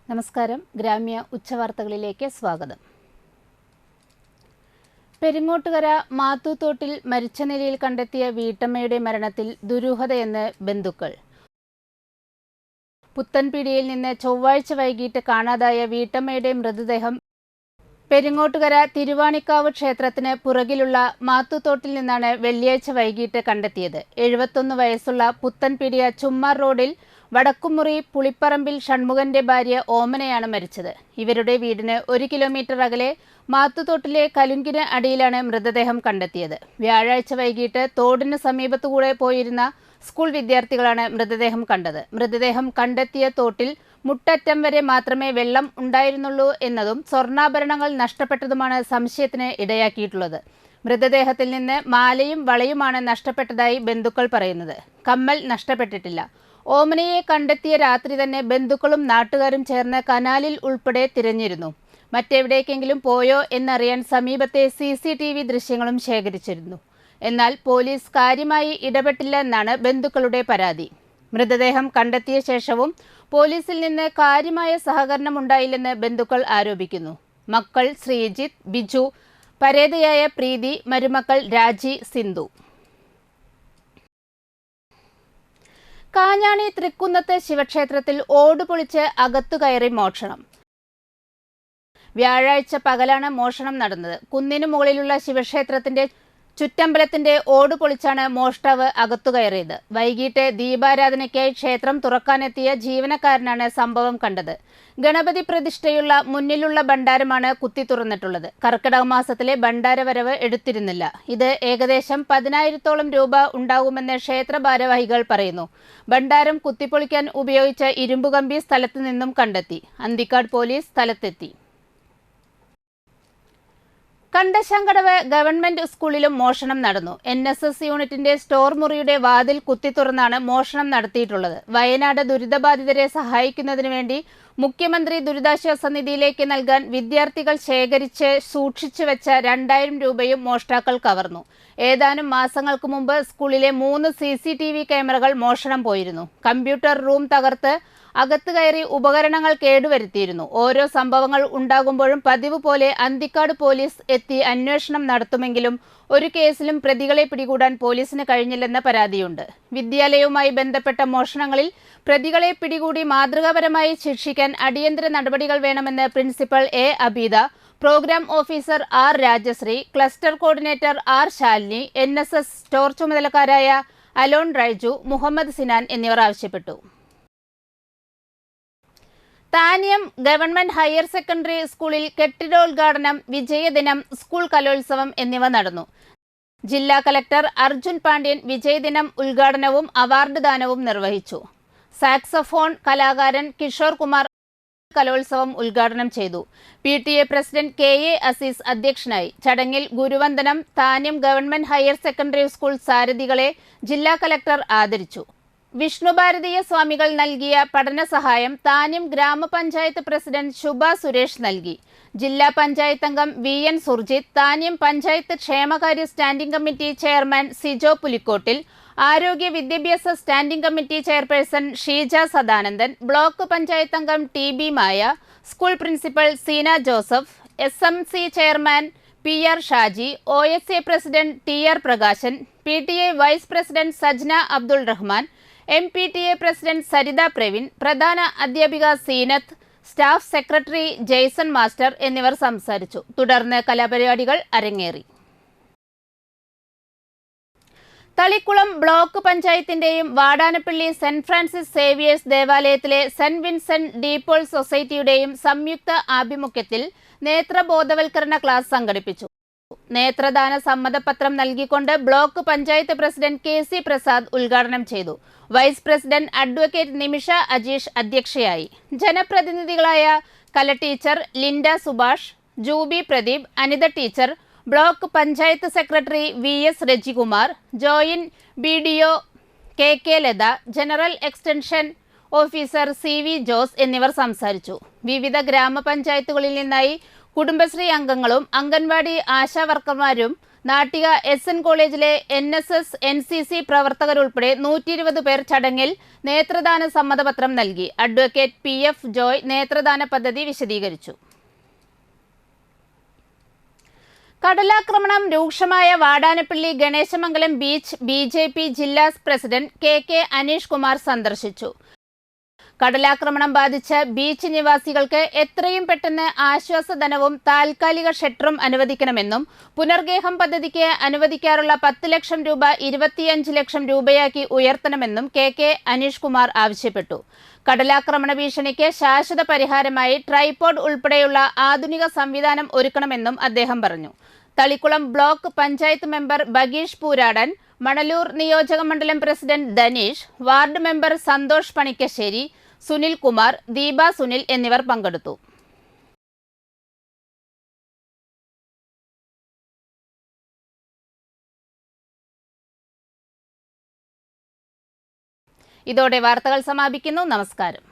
നമസ്കാരം. ഗ്രാമ്യ ഉച്ചവാർത്തകളിലേക്ക് സ്വാഗതം. പെരിങ്ങോട്ടുകര മാത്തൂത്തോട്ടിൽ മരിച്ച നിലയിൽ കണ്ടെത്തിയ വീട്ടമ്മയുടെ മരണത്തിൽ ദുരൂഹതയെന്ന് ബന്ധുക്കൾ. പുത്തൻപീടിയിൽ നിന്ന് ചൊവ്വാഴ്ച വൈകിട്ട് കാണാതായ വീട്ടമ്മയുടെ മൃതദേഹം പെരിങ്ങോട്ടുകര തിരുവാണിക്കാവ് ക്ഷേത്രത്തിന് പുറകിലുള്ള മാത്തൂത്തോട്ടിൽ നിന്നാണ് വെള്ളിയാഴ്ച വൈകിട്ട് കണ്ടെത്തിയത്. 71 വയസ്സുള്ള പുത്തൻപീടിയ ചുമ്മാർ റോഡിൽ വടക്കുമുറി പുളിപ്പറമ്പിൽ ഷൺമുഖന്റെ ഭാര്യ ഓമനയാണ് മരിച്ചത്. ഇവരുടെ വീടിന് 1 കിലോമീറ്റർ അകലെ മാത്തുതോട്ടിലെ കലുങ്കിന് അടിയിലാണ് മൃതദേഹം കണ്ടെത്തിയത്. വ്യാഴാഴ്ച വൈകിട്ട് തോടിന് സമീപത്തുകൂടെ പോയിരുന്ന സ്കൂൾ വിദ്യാർത്ഥികളാണ് മൃതദേഹം കണ്ടത്. മൃതദേഹം കണ്ടെത്തിയ തോട്ടിൽ മുട്ടറ്റം വരെ മാത്രമേ വെള്ളം ഉണ്ടായിരുന്നുള്ളൂ എന്നതും സ്വർണ്ണാഭരണങ്ങൾ നഷ്ടപ്പെട്ടതുമാണ് സംശയത്തിന് ഇടയാക്കിയിട്ടുള്ളത്. മൃതദേഹത്തിൽ നിന്ന് മാലയും വളയുമാണ് നഷ്ടപ്പെട്ടതായി ബന്ധുക്കൾ പറയുന്നത്. കമ്മൽ നഷ്ടപ്പെട്ടിട്ടില്ല. ഓമനയെ കണ്ടെത്തിയ രാത്രി തന്നെ ബന്ധുക്കളും നാട്ടുകാരും ചേർന്ന് കനാലിൽ ഉൾപ്പെടെ തിരഞ്ഞിരുന്നു. മറ്റെവിടേക്കെങ്കിലും പോയോ എന്നറിയാൻ സമീപത്തെ CCTV ദൃശ്യങ്ങളും ശേഖരിച്ചിരുന്നു. എന്നാൽ പോലീസ് കാര്യമായി ഇടപെട്ടില്ല എന്നാണ് ബന്ധുക്കളുടെ പരാതി. മൃതദേഹം കണ്ടെത്തിയ ശേഷവും പോലീസിൽ നിന്ന് കാര്യമായ സഹകരണം ഉണ്ടായില്ലെന്ന് ബന്ധുക്കൾ ആരോപിക്കുന്നു. മക്കൾ ശ്രീജിത്ത്, ബിജു, പരേതയായ പ്രീതി, മരുമക്കൾ രാജി, സിന്ധു. കാഞ്ഞാണി തൃക്കുന്നത്ത് ശിവക്ഷേത്രത്തിൽ ഓടുപൊളിച്ച് അകത്തുകയറി മോഷണം. വ്യാഴാഴ്ച പകലാണ് മോഷണം നടന്നത്. കുന്നിനു മുകളിലുള്ള ശിവക്ഷേത്രത്തിന്റെ ചുറ്റമ്പലത്തിന്റെ ഓട് പൊളിച്ചാണ് മോഷ്ടാവ് അകത്തുകയറിയത്. വൈകിട്ട് ദീപാരാധനയ്ക്കായി ക്ഷേത്രം തുറക്കാനെത്തിയ ജീവനക്കാരനാണ് സംഭവം കണ്ടത്. ഗണപതി പ്രതിഷ്ഠയുള്ള മുന്നിലുള്ള ഭണ്ഡാരമാണ് കുത്തി തുറന്നിട്ടുള്ളത്. കർക്കിടക മാസത്തിലെ ഭണ്ഡാരവരവ് എടുത്തിരുന്നില്ല. ഇത് ഏകദേശം 10,000-ഓളം രൂപ ഉണ്ടാകുമെന്ന് ക്ഷേത്ര ഭാരവാഹികൾ പറയുന്നു. ഭണ്ഡാരം കുത്തിപ്പൊളിക്കാൻ ഉപയോഗിച്ച ഇരുമ്പുകമ്പി സ്ഥലത്തു നിന്നും കണ്ടെത്തി. അന്തിക്കാട് പോലീസ് സ്ഥലത്തെത്തി. കണ്ടശാങ്കടവ് ഗവൺമെന്റ് സ്കൂളിലും മോഷണം നടന്നു. NSS യൂണിറ്റിന്റെ സ്റ്റോർ മുറിയുടെ വാതിൽ കുത്തിത്തുറന്നാണ് മോഷണം നടത്തിയിട്ടുള്ളത്. വയനാട് ദുരിതബാധിതരെ സഹായിക്കുന്നതിനു വേണ്ടി മുഖ്യമന്ത്രി ദുരിതാശ്വാസ നിധിയിലേക്ക് നൽകാൻ വിദ്യാർത്ഥികൾ ശേഖരിച്ച് സൂക്ഷിച്ചു വെച്ച 2,000 രൂപയും മോഷ്ടാക്കൾ കവർന്നു. ഏതാനും മാസങ്ങൾക്ക് മുമ്പ് സ്കൂളിലെ 3 CCTV ക്യാമറകൾ മോഷണം പോയിരുന്നു. കമ്പ്യൂട്ടർ റൂം തകർത്ത് അകത്ത് കയറി ഉപകരണങ്ങൾ കേടുവരുത്തിയിരുന്നു. ഓരോ സംഭവങ്ങൾ ഉണ്ടാകുമ്പോഴും പതിവ് പോലെ അന്തിക്കാട് പോലീസ് എത്തി അന്വേഷണം നടത്തുമെങ്കിലും ഒരു കേസിലും പ്രതികളെ പിടികൂടാൻ പോലീസിന് കഴിഞ്ഞില്ലെന്ന പരാതിയുണ്ട്. വിദ്യാലയവുമായി ബന്ധപ്പെട്ട മോഷണങ്ങളിൽ പ്രതികളെ പിടികൂടി മാതൃകാപരമായി ശിക്ഷിക്കാൻ അടിയന്തര നടപടികൾ വേണമെന്ന് principal A. Abeeda, programme officer R. Rajashree, cluster coordinator R. Shalini, NSS store ചുമതലക്കാരായ അലോൺ റൈജു, മുഹമ്മദ് സിനാൻ എന്നിവർ ആവശ്യപ്പെട്ടു. താന്യം ഗവൺമെന്റ് ഹയർ സെക്കൻഡറി സ്കൂളിൽ കെട്ടിടോദ്ഘാടനം, വിജയദിനം, സ്കൂൾ കലോത്സവം എന്നിവ നടന്നു. ജില്ലാ കലക്ടർ അർജുൻ പാണ്ഡ്യൻ വിജയദിനം ഉദ്ഘാടനവും അവാർഡ് ദാനവും നിർവഹിച്ചു. സാക്സഫോൺ കലാകാരൻ കിഷോർ കുമാർ കലോത്സവം ഉദ്ഘാടനം ചെയ്തു. PTA പ്രസിഡന്റ് KA അസീസ് അധ്യക്ഷനായി. ചടങ്ങിൽ ഗുരുവന്ദനം Thanyam government higher secondary school സാരഥികളെ ജില്ലാ കലക്ടർ ആദരിച്ചു. വിഷ്ണുഭാരതീയ സ്വാമികൾ നൽകിയ പഠന സഹായം താന്യം ഗ്രാമപഞ്ചായത്ത് പ്രസിഡന്റ് ശുഭ സുരേഷ് നൽകി. ജില്ലാ പഞ്ചായത്ത് അംഗം VN സുർജിത്ത്, താന്യം പഞ്ചായത്ത് ക്ഷേമകാര്യ standing committee chairman Sijo Pulikkottil, ആരോഗ്യ വിദ്യാഭ്യാസ standing committee chairperson Sheeja Sadanandan, block panchayat അംഗം TB Maya, school principal Seena Joseph, SMC chairman PR Shaji, OSA president TR Prakashan, PTA vice president Sajna Abdul Rahman, MPTA president Saritha Praveen, പ്രധാന അധ്യാപിക Seenath, staff secretary Jaison master എന്നിവർ സംസാരിച്ചു. തുടർന്ന് കലാപരിപാടികൾ അരങ്ങേറി. തളിക്കുളം ബ്ലോക്ക് പഞ്ചായത്തിന്റെയും വാടാനപ്പള്ളി സെന്റ് ഫ്രാൻസിസ് സേവിയേഴ്സ് ദേവാലയത്തിലെ സെന്റ് വിൻസെന്റ് ഡി പോൾ സൊസൈറ്റിയുടെയും സംയുക്ത ആഭിമുഖ്യത്തിൽ നേത്രബോധവൽക്കരണ ക്ലാസ് സംഘടിപ്പിച്ചു. നേത്രദാന സമ്മതപത്രം നൽകിക്കൊണ്ട് block panchayat president KC Prasad ഉദ്ഘാടനം ചെയ്തു. Vice president advocate Nimisha Ajeesh അധ്യക്ഷയായി. ജനപ്രതിനിധികളായ Kala teacher Linda Subhash, Juby Pradeep, Anitha teacher, block panchayat secretary VS Rajikumar, joint BDO KK Latha, general extension officer CV Jose എന്നിവർ സംസാരിച്ചു. വിവിധ ഗ്രാമപഞ്ചായത്തുകളിൽ നിന്നായി കുടുംബശ്രീ അംഗങ്ങളും അംഗൻവാടി ആശാവർക്കർമാരും നാട്ടിക SN കോളേജിലെ NSS NCC പ്രവർത്തകരുൾപ്പെടെ 120 പേർ ചടങ്ങിൽ നേത്രദാന സമ്മതപത്രം നൽകി. അഡ്വക്കേറ്റ് PF ജോയ് നേത്രദാന പദ്ധതി വിശദീകരിച്ചു. കടലാക്രമണം രൂക്ഷമായ വാടാനപ്പള്ളി ഗണേശമംഗലം ബീച്ച് BJP ജില്ലാ പ്രസിഡന്റ് KK അനീഷ് കുമാർ സന്ദർശിച്ചു. കടലാക്രമണം ബാധിച്ച ബീച്ച് നിവാസികൾക്ക് എത്രയും പെട്ടെന്ന് ആശ്വാസധനവും താൽക്കാലിക ഷെൽട്ടറും അനുവദിക്കണമെന്നും പുനർഗേഹം പദ്ധതിക്ക് അനുവദിക്കാറുള്ള 10 ലക്ഷം രൂപ 25 ലക്ഷം രൂപയാക്കി ഉയർത്തണമെന്നും KK അനീഷ് കുമാർ ആവശ്യപ്പെട്ടു. കടലാക്രമണ ഭീഷണിക്ക് ശാശ്വത പരിഹാരമായി ട്രൈപോഡ് ഉൾപ്പെടെയുള്ള ആധുനിക സംവിധാനം ഒരുക്കണമെന്നും അദ്ദേഹം പറഞ്ഞു. തളിക്കുളം ബ്ലോക്ക് പഞ്ചായത്ത് മെമ്പർ ബഗീഷ് പൂരാടൻ, മണലൂർ നിയോജക മണ്ഡലം president Dhaneesh, ward member Santhosh Panikkassery, Sunil Kumar, Deepa Sunil എന്നിവർ പങ്കെടുത്തു. ഇതോടെ വാർത്തകൾ സമാപിക്കുന്നു. നമസ്കാരം.